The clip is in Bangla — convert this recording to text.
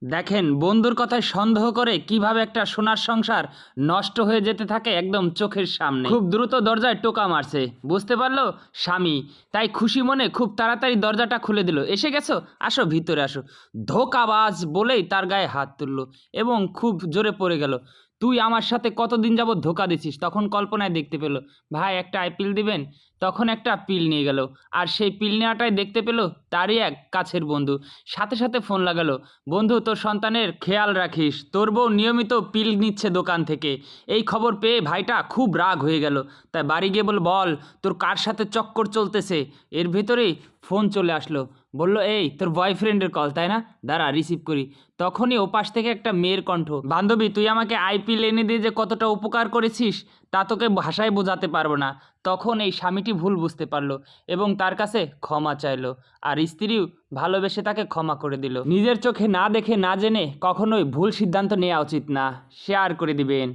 দেখেন, বন্ধুর কথায় সন্দেহ করে কিভাবে একটা সোনার সংসার নষ্ট হয়ে যেতে থাকে একদম চোখের সামনে। খুব দ্রুত দরজায় টোকা মারছে, বুঝতে পারলো স্বামী। তাই খুশি মনে খুব তাড়াতাড়ি দরজাটা খুলে দিল। এসে গেছো, আসো ভিতরে আসো। ধোঁকাবাজ বলেই তার গায়ে হাত তুললো এবং খুব জোরে পড়ে গেল। তুই আমার সাথে কতদিন যাবত ধোঁকা দিছিস? তখন কল্পনায় দেখতে পেল, ভাই একটা আইপিল দিবেন? তখন একটা পিল নিয়ে গেল। আর সেই পিল নেওয়াটাই দেখতে পেল তারই এক কাছের বন্ধু। সাথে সাথে ফোন লাগালো, বন্ধু তোর সন্তানের খেয়াল রাখিস, তোর বউ নিয়মিত পিল নিচ্ছে দোকান থেকে। এই খবর পেয়ে ভাইটা খুব রাগ হয়ে গেল। তাই বাড়ি গিয়ে বল তোর কার সাথে চক্কর চলতেছে। এর ভেতরেই ফোন চলে আসলো। বলল, এই তোর বয়ফ্রেন্ডের কল তাই না, দাঁড়া রিসিভ করি। তখনই ওপাশ থেকে একটা মেয়ের কণ্ঠ, বান্ধবী তুই আমাকে আইপিএল এনে দিয়ে যে কতটা উপকার করেছিস তা তোকে ভাষায় বোঝাতে পারবো না। তখন এই স্বামীটি ভুল বুঝতে পারলো এবং তার কাছে ক্ষমা চাইলো। আর স্ত্রীও ভালোবেসে তাকে ক্ষমা করে দিল। নিজের চোখে না দেখে না জেনে কখনোই ভুল সিদ্ধান্ত নেওয়া উচিত না। শেয়ার করে দিবেন।